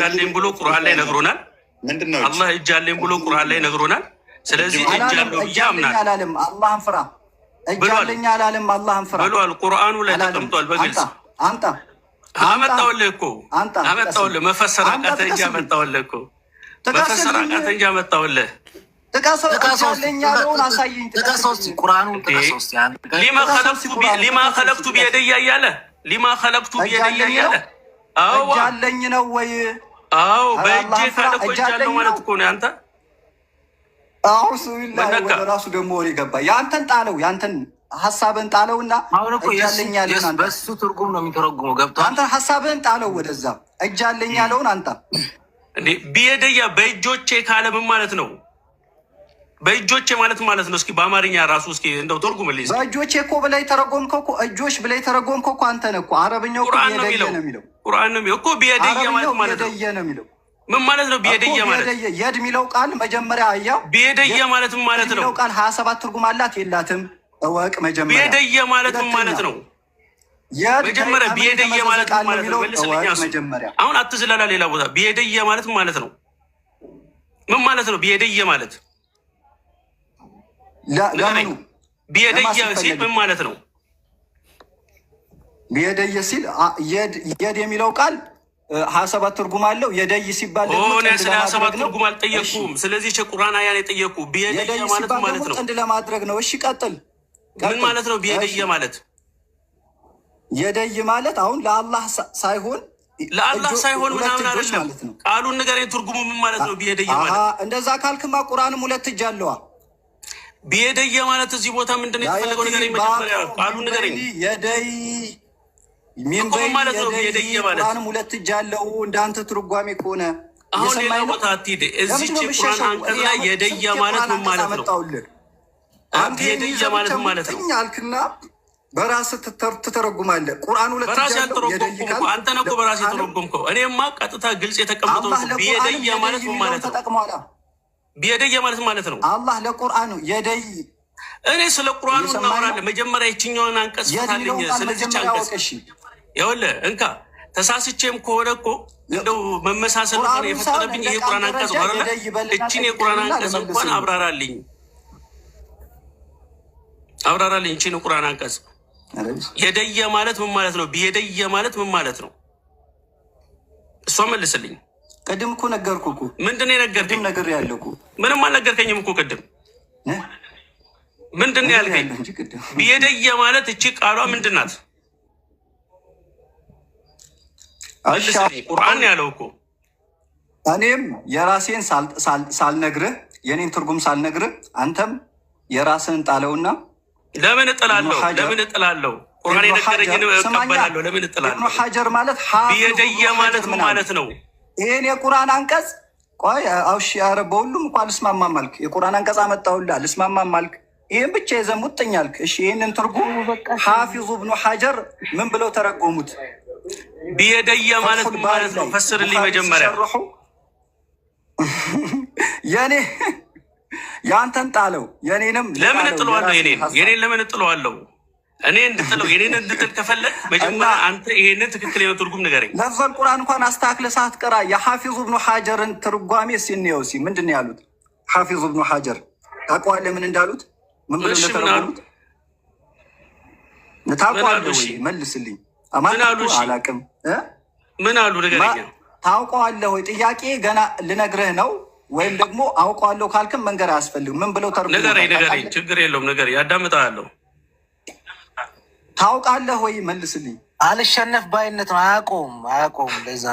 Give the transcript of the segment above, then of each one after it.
አለኝ ብሎ ቁርአን ላይ ነግሮናል። አላህ እጅ አለኝ ብሎ ቁርአን ላይ ነግሮናል። ስለዚህ እጅ አለው ብዬ አምናለሁ። አላህን ፍራ እጅ አለኝ አላለም። አላህን ፍራ ብሏል። ቁርአኑ ላይ ተቀምጧል በግልጽ። አመጣሁልህ እኮ አመጣሁልህ። መፈሰር አቃተህ እንጂ አመጣሁልህ እኮ መፈሰር አቃተህ እንጂ አመጣሁልህ። ሊማ ከለቅቱ ቢየደያ እያለ ሊማ ከለቅቱ ቢየደያ እያለ እጅ አለኝ ነው ወይ? አዎ በእጄ ካለ እኮ እጅ አለው ማለት እኮ ነው። አንተ አሁን ወደ ራሱ ደግሞ ወሬ ገባ። ያንተን ጣለው፣ ያንተን ሀሳብህን ጣለውና እጅ አለኝ ያለውን በሱ ትርጉም ነው የሚተረጉመው። ገብቶሃል? አንተ ሀሳብህን ጣለው ወደዛ። እጅ አለኝ ያለውን አንተ እንዴ ቢየደያ በእጆቼ ካለ ምን ማለት ነው? በእጆቼ ማለት ነው። እስኪ በአማርኛ ራሱ እስኪ እንደው ተርጉምልኝ። በእጆቼ እኮ ብለህ ተረጎምከው እኮ እጆች ብለህ ተረጎምከው እኮ አንተ ነህ እኮ። አረብኛው እኮ ቢየደየ ነው የሚለው። ቁርአን ነው የሚለው እኮ ቢየደየ ማለት ነው። ምን ማለት ነው ቢየደየ ማለት? የድ የሚለው ቃል መጀመሪያ አያው ቢየደየ ማለት ምን ማለት ነው? ቃል 27 ትርጉም አላት የላትም? እወቅ መጀመሪያ ቢየደየ ማለት ምን ማለት ነው? መጀመሪያ ቢየደየ ማለት ምን ማለት ነው? መልስልኝ። አሁን አትዝላላ ሌላ ቦታ። ቢየደየ ማለት ምን ማለት ነው? ምን ማለት ነው ቢየደየ ማለት? ለምኑ ቢየደየ ሲል ምን ማለት ነው? ቢየደየ ሲል የድ የሚለው ቃል 27 ትርጉም አለው። የደይ ሲባል ደግሞ ስለ 27 ትርጉም አልጠየኩም። ስለዚህ ቁርአን አያን የጠየቁ ቢየደየ ማለት ማለት ነው ጥንድ ለማድረግ ነው። እሺ ቀጥል። ምን ማለት ነው ቢየደየ ማለት? የደይ ማለት አሁን ለአላህ ሳይሆን ምናምን አይደለም። ቃሉን ንገረኝ፣ ትርጉሙ ምን ማለት ነው ቢየደየ ማለት? እንደዛ ካልክማ ቁርአንም ሁለት እጅ አለዋ። ቢየደየ ማለት እዚህ ቦታ ምንድን ነው የተፈለገው? ንገረኝ መጀመሪያ፣ ቃሉን ንገረኝ። የደይ ምን ማለት ነው ቢየደየ ማለት? ቁርአንም ሁለት እጅ አለው እንዳንተ ትርጓሜ ከሆነ አሁን ሌላ ቦታ አትሂድ። እዚህ ቁርአን አንቀጽ ላይ የደየ ማለት ምን ማለት ነው? ቢየደየ ማለት ምን ማለት ነው? አልክና በራስህ ትተረጉማለህ። ቁርአን ሁለት እጅ አለው። አንተ ነህ እኮ በራስህ የተረጎምከው። እኔማ ቀጥታ ግልጽ የተቀመጠው ቢየደየ ማለት ምን ማለት ነው? ቢየደየ ማለት ማለት ነው አላህ ለቁርአኑ የደይ። እኔ ስለ ቁርአኑ እናወራለን። መጀመሪያ ይችኛውን አንቀጽ ፈታልኝ። ስለዚህ አንቀጽ ይኸውልህ እንካ። ተሳስቼም ከሆነ እኮ እንደው መመሳሰል ሆነ የፈጠረብኝ ይሄ ቁርአን አንቀጽ ነው አይደል? እቺን የቁርአን አንቀጽ እንኳን አብራራልኝ። እቺን ቁርአን አንቀጽ የደየ ማለት ምን ማለት ነው? ቢየደየ ማለት ምን ማለት ነው? እሷ መልስልኝ። ቅድም እኮ ነገርኩህ እኮ። ምንድን ነው የነገርከኝ? ነገር ያለው እኮ ምንም አልነገርከኝም እኮ ቅድም። ምንድን ነው ያልከኝ? ቢየደየ ማለት እቺ ቃሏ ምንድን ናት? ቁርአን ያለው እኮ። እኔም የራሴን ሳልነግርህ የኔን ትርጉም ሳልነግርህ አንተም የራስህን ጣለውና ለምን እጥላለሁ? ቁርአን የነገረኝን እቀበላለሁ። ለምን እጥላለሁ? ኢብኑ ሐጀር ማለት ቢየደየ ማለት ምን ማለት ነው? ይሄን የቁርአን አንቀጽ ቆይ አውሽ ያረ በሁሉም እንኳን አልስማማም አልክ። የቁርአን አንቀጽ አመጣሁልህ አልስማማም አልክ። ይሄን ብቻ የዘሙጥኝ አልክ። እሺ ይሄንን ትርጉም ሐፊዙ ኢብኑ ሐጀር ምን ብለው ተረጎሙት? ቢየደየ ማለት ማለት ነው። ፈስርልኝ መጀመሪያ። የኔ ያንተን ጣለው። የኔንም ለምን እጥለዋለሁ? የኔን ለምን እጥለዋለሁ? እኔ እንድጥለው የኔን እንድጥል ከፈለግ መጀመሪያ አንተ ይሄንን ትክክለኛ ትርጉም ንገረኝ። ለፈል ቁርአን እንኳን አስተካክለህ ሳትቀራ የሐፊዙ ኢብኑ ሐጀርን ትርጓሜ ሲነው ምንድን ነው ያሉት? ሐፊዙ ኢብኑ ሐጀር ታውቀዋለህ ምን እንዳሉት? ምን ብለው እንደተረጎሙት ታውቀዋለህ ወይ? መልስልኝ። አላውቅም። ምን አሉ? ንገረኝ። ታውቀዋለህ ወይ? ጥያቄ ገና ልነግርህ ነው። ወይም ደግሞ አውቀዋለሁ ካልክም መንገር አያስፈልግም። ምን ብለው ተረጎሙ? ንገረኝ። ችግር የለውም ንገረኝ። ያዳምጣለሁ። ታውቃለህ ወይ? መልስልኝ። አልሸነፍ ባይነት ነው። አያውቀውም። ለዛ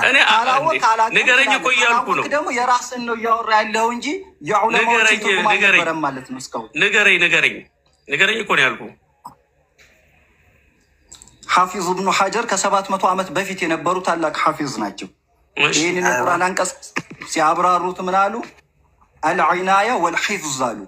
ንገረኝ እኮ እያልኩ ነው። ደግሞ የራስን ነው እያወራ ያለው እንጂ የዑለማዎችን ትርጉም አልነበረም ማለት ነው እስካሁን። ንገረኝ እኮ ነው ያልኩህ። ሐፊዝ ኢብኑ ሐጀር ከ700 ዓመት በፊት የነበሩ ታላቅ ሐፊዝ ናቸው። ይህንን የቁርአን አንቀጽ ሲያብራሩት ምን አሉ? አልዒናያ ወልሒፍዝ አሉ።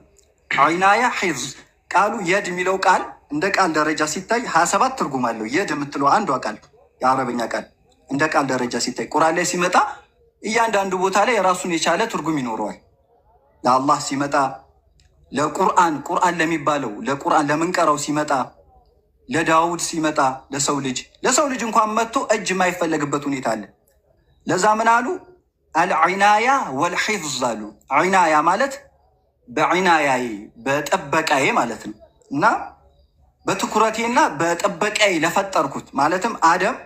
ዒናያ ሒፍዝ ቃሉ የድ የሚለው ቃል እንደ ቃል ደረጃ ሲታይ 27 ትርጉም አለው። የድ የምትለው አንዷ ቃል የአረበኛ ቃል እንደ ቃል ደረጃ ሲታይ ቁርአን ላይ ሲመጣ እያንዳንዱ ቦታ ላይ የራሱን የቻለ ትርጉም ይኖረዋል። ለአላህ ሲመጣ፣ ቁርአን ለሚባለው ለቁርአን ለምንቀራው ሲመጣ፣ ለዳውድ ሲመጣ፣ ለሰው ልጅ እንኳን መጥቶ እጅ የማይፈለግበት ሁኔታ አለ። ለዛ ምን አሉ? አልዒናያ ወልሒፍዝ አሉ። ዒናያ ማለት በዒናያዬ በጠበቃዬ ማለት ነው። እና በትኩረቴና በጠበቃዬ ለፈጠርኩት ማለትም አደም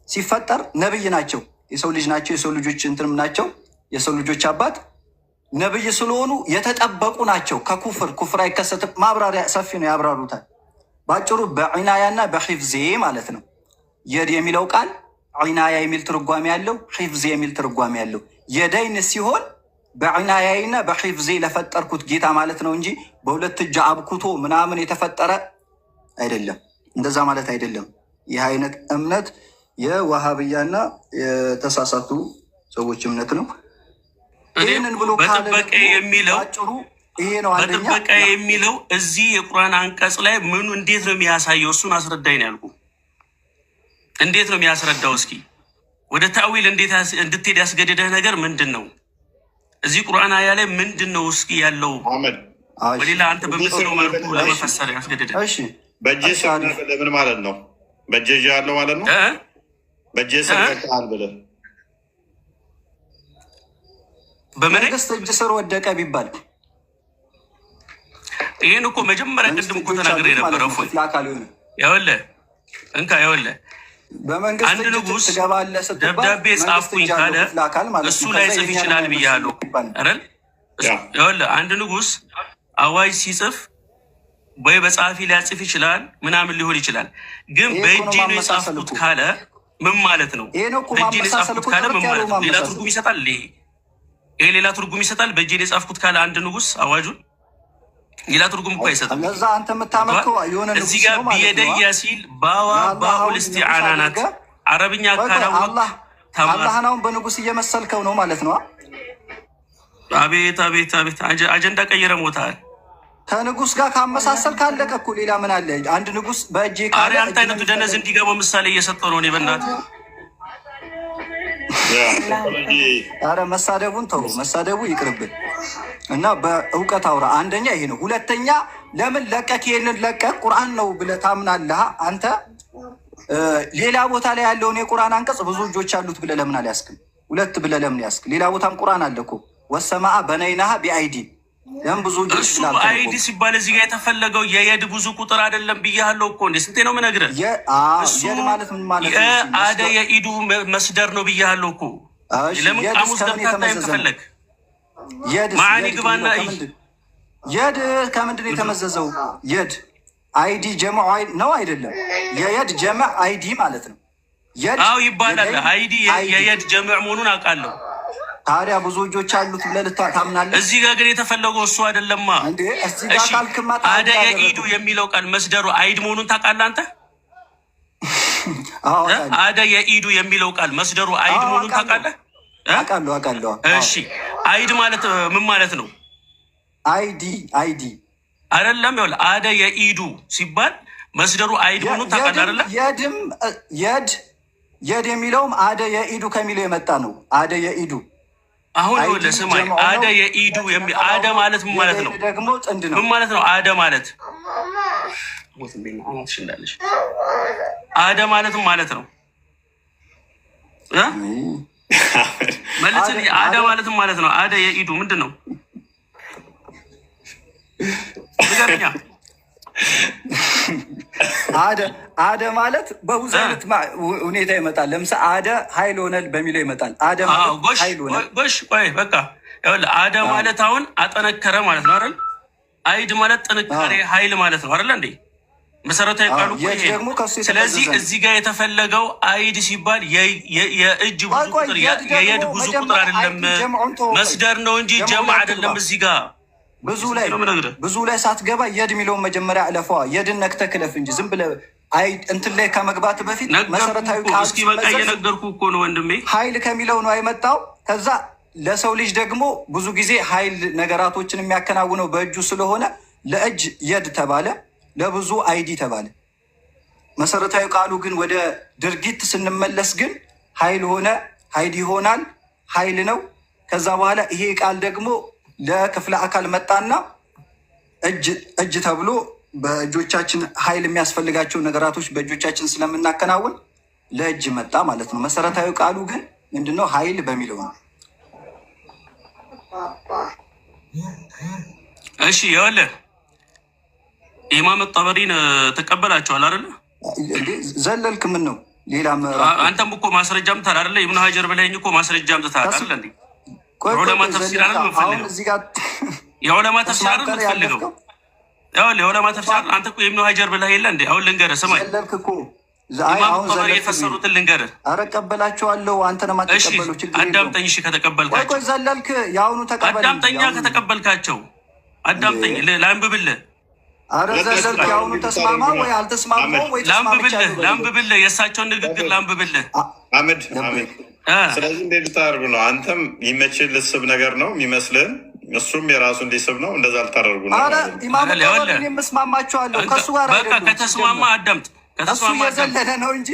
ሲፈጠር ነብይ ናቸው፣ የሰው ልጅ ናቸው፣ የሰው ልጆች እንትንም ናቸው፣ የሰው ልጆች አባት ነብይ ስለሆኑ የተጠበቁ ናቸው። ኩፍር አይከሰትም። ማብራሪያ ሰፊ ነው፣ ያብራሩታል። በአጭሩ በዒናያና በሒፍዜ ማለት ነው። የድ የሚለው ቃል ዒናያ የሚል ትርጓሜ ያለው፣ ሒፍዜ የሚል ትርጓሜ ያለው። የደይን ሲሆን በዒናያይና በሒፍዜ ለፈጠርኩት ጌታ ማለት ነው እንጂ በሁለት እጅ አብኩቶ ምናምን የተፈጠረ አይደለም። እንደዛ ማለት አይደለም። ይህ አይነት እምነት የዋሃብያና የተሳሳቱ ሰዎች እምነት ነው። ይህንን ብሎ በጥበቃ የሚለው ይሄ ነው። በጥበቃ የሚለው እዚህ የቁርአን አንቀጽ ላይ ምኑ እንዴት ነው የሚያሳየው? እሱን አስረዳኝ ነው ያልኩ። እንዴት ነው የሚያስረዳው? እስኪ ወደ ታዊል እንድትሄድ ያስገድደህ ነገር ምንድን ነው? እዚህ ቁርአን አያ ላይ ምንድን ነው እስኪ ያለው? በሌላ አንተ በምትለው መልኩ ለመፈሰር ያስገድደህ። እሺ በእጄ ስር ምን ማለት ነው? በእጄ ያለው ማለት ነው። በእጄ ስር ከተሃል ብለህ በመንግስት እጅ ስር ወደቀ ቢባል ይህን እኮ መጀመሪያ ቅድም እኮ ተናግሬ የነበረው ይኸውልህ አንድ ንጉስ ደብዳቤ ጻፍኩኝ ካለ እሱ ላይ ጽፍ ይችላል ብያለሁ አይደል? ይኸውልህ አንድ ንጉስ አዋጅ ሲጽፍ ወይ በጸሐፊ ሊያጽፍ ይችላል ምናምን ሊሆን ይችላል። ግን በእጄ ነው የጻፍኩት ካለ ምን ማለት ነው? በእጄ ነው የጻፍኩት ካለ ምን ማለት ነው? ሌላ ትርጉም ይሰጣል። ይሄ ሌላ ትርጉም ይሰጣል። በእጄ ነው የጻፍኩት ካለ አንድ ንጉስ አዋጁን ሌላ ትርጉም እኮ አይሰጥም። እዚህ ጋር ቢየደያ ሲል ባኡል እስቲዓና ናት። አረብኛ ካላወቅ አላህን አሁን በንጉስ እየመሰልከው ነው ማለት ነው። አቤት አቤት አቤት! አጀንዳ ቀይረ ሞታል። ከንጉስ ጋር ካመሳሰል ካለቀ እኮ ሌላ ምን አለ? አንድ ንጉስ በእጄ ካለ አንተ አይነቱ ደነዝ እንዲገባው ምሳሌ እየሰጠው ነው። እኔ በእናትህ ኧረ መሳደቡን ተው፣ መሳደቡ ይቅርብን እና በእውቀት አውራ። አንደኛ ይሄ ነው። ሁለተኛ ለምን ለቀቅ? ይሄንን ለቀቅ ቁርአን ነው ብለህ ታምናለህ አንተ። ሌላ ቦታ ላይ ያለውን የቁርአን አንቀጽ ብዙ እጆች አሉት ብለህ ለምን አልያዝክም? ሁለት ብለህ ለምን ያዝክ? ሌላ ቦታም ቁርአን አለ እኮ ወሰማአ በነይናሃ ቢአይዲ ለም ብዙ እጆች ስላሉ አይዲ ሲባል እዚህ ጋር የተፈለገው የየድ ብዙ ቁጥር አይደለም ብያለሁ እኮ። እንዴ ስንቴ ነው የምነግርህ? የድ ማለት ምን ማለት ነው? አደ የኢዱ መስደር ነው ብያለሁ እኮ። ለምን ቃሙስ ገብታታ ተፈለግ ማዕኒ ግባና የድ ከምንድን ነው የተመዘዘው? የድ አይዲ ጀምዕ ነው አይደለም? የየድ ጀምዕ አይዲ ማለት ነው። አዎ ይባላል። አይዲ የየድ ጀምዕ መሆኑን አውቃለሁ። ታዲያ ብዙ እጆች አሉት ብለህ ታምናለህ? እዚህ ጋር ግን የተፈለገው እሱ አይደለማ። አደ የኢዱ የሚለው ቃል መስደሩ አይድ መሆኑን ታውቃለህ አንተ? አደ የኢዱ የሚለው ቃል መስደሩ አይድ መሆኑን ታውቃለህ? አውቃለሁ። እሺ አይድ ማለት ምን ማለት ነው? አይዲ አይደለም። ይኸውልህ አደ የኢዱ ሲባል መስደሩ አይድ መሆኑን ታውቃለህ አይደለ? የድ የሚለውም አደ የኢዱ ከሚለው የመጣ ነው። አደ የኢዱ አሁን ይኸውልህ ስማኝ፣ አደ የኢዱ አደ ማለት ምን ማለት ነው? ደግሞ ጥንድ ነው። ምን ማለት ነው አደ ማለት? አደ ማለት ምን ማለት ነው? መልስልኝ። አደ ማለት ምን ማለት ነው? አደ የኢዱ ምንድን ነው? ንገረኛ። አደ ማለት በብዙ አይነት ሁኔታ ይመጣል። ለምሳሌ አደ ኃይል ሆነ በሚለው ይመጣል። አደ ማለት ኃይል ሆነ። ጎሽ ቆይ በቃ ይኸውልህ አደ ማለት አሁን አጠነከረ ማለት ነው አይደል? አይድ ማለት ጥንካሬ ኃይል ማለት ነው አይደል እንዴ? መሰረታዊ ቃሉ ይሄ ነው። ስለዚህ እዚህ ጋር የተፈለገው አይድ ሲባል የእጅ ብዙ ቁጥር የየድ ብዙ ቁጥር አይደለም፣ መስደር ነው እንጂ ጀምዕ አይደለም። እዚህ ጋር ብዙ ላይ ሳትገባ የድ የሚለውን መጀመሪያ እለፈዋ። የድን ነክተህ ክለፍ እንጂ ዝም ብለህ እንትን ላይ ከመግባት በፊት መሰረታዊ ቃል እስኪ በቃ እየነገርኩህ እኮ ነው ወንድሜ። ኃይል ከሚለው ነው አይመጣው። ከዛ ለሰው ልጅ ደግሞ ብዙ ጊዜ ኃይል ነገራቶችን የሚያከናውነው በእጁ ስለሆነ ለእጅ የድ ተባለ፣ ለብዙ አይዲ ተባለ። መሰረታዊ ቃሉ ግን ወደ ድርጊት ስንመለስ ግን ኃይል ሆነ፣ ኃይል ይሆናል፣ ኃይል ነው። ከዛ በኋላ ይሄ ቃል ደግሞ ለክፍለ አካል መጣና እጅ ተብሎ በእጆቻችን ኃይል የሚያስፈልጋቸው ነገራቶች በእጆቻችን ስለምናከናውን ለእጅ መጣ ማለት ነው። መሰረታዊ ቃሉ ግን ምንድነው? ኃይል በሚለው ነው። እሺ ይኸውልህ ኢማም ጠበሪን ተቀበላቸዋል አይደለ? ዘለልክ ምን ነው ሌላ አንተም እኮ ማስረጃም ታል አይደለ? ኢብኑ ሀጀር በላይኝ እኮ ማስረጃም ታል አይደለ እንዴ? ዑለማ ተፍሲር አይደል የምፈልገው? የዑለማ ተፍሲር አይደል የምፈልገው? ያው የዑለማ ተፍሲር አንተ እኮ ኢብኑ ሀጀር በላይ የለ እንዴ? አሁን ልንገርህ ስማኝ፣ ዘለልክ እኮ ኢማም ጠበሪ የፈሰሩትን ልንገርህ። ኧረ እቀበላቸዋለሁ። አንተ ነው የማትቀበለው። ችግር የለውም። አዳምጠኝ። እሺ ከተቀበልካቸው ቆይ ዘለልክ። ያውኑ ተቀበል። አዳምጠኛ ከተቀበልካቸው አዳምጠኝ። ላንብብልህ። ኧረ ዘለልክ። ያውኑ ተስማማ ወይ አልተስማማ ወይ ላንብብልህ። የእሳቸውን ንግግር ላንብብልህ። አመድ ስለዚህ እንዴት ልታደርጉ ነው? አንተም ይመችል ልስብ ነገር ነው የሚመስልህን፣ እሱም የራሱን ሊስብ ነው። እንደዛ ልታደርጉ ነው? ኧረ ኢማም ጠበሪ መስማማቸዋለሁ ከእሱ ጋር በቃ ከተስማማ አዳምጥ። እሱ እየዘለለ ነው እንጂ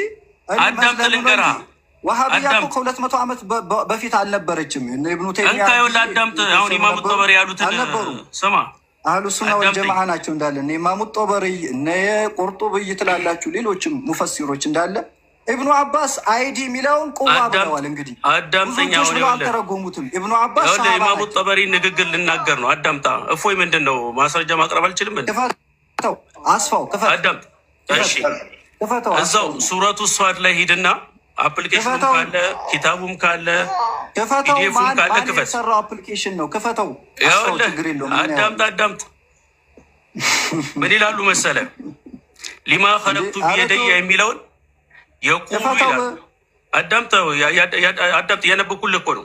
አዳምጥ ልንገርህ። ዋሃብያ እኮ ከ200 ዓመት በፊት አልነበረችም። ኢብኑ ተይሚያ እንካ ይኸውልህ አዳምጥ። አሁን ኢማም ጠበሪ ያሉትን ስማ። አህሉ ሱና ወል ጀማዓ ናቸው እንዳለ እነ ኢማሙ ጠበሪ እነ ቁርጡብይ ትላላችሁ፣ ሌሎችም ሙፈሲሮች እንዳለ ኢብኑ አባስ አይዲ የሚለውን ቁዋ ብለዋል። እንግዲህ አዳምጠኛ አልተረጎሙትም። ኢብኑ አባስ ኢማሙ ጠበሪ ንግግር ልናገር ነው። አዳምጣ። እፎይ ምንድን ነው ማስረጃ ማቅረብ አልችልም። ክፈተው አስፋው ክፈት። አዳምጥ እሺ። እዛው ሱረቱ ሷድ ላይ ሂድና አፕሊኬሽን ካለ ኪታቡም ካለ ክፈተው። ማን ክፈት የሰራው አፕሊኬሽን ነው? ክፈተው። አዳምጥ። ምን ይላሉ መሰለ? ሊማ ኸለቅቱ ቢየደየ የሚለውን የቁሉ ይላል። አዳምጥ። እያነበብኩልህ እኮ ነው።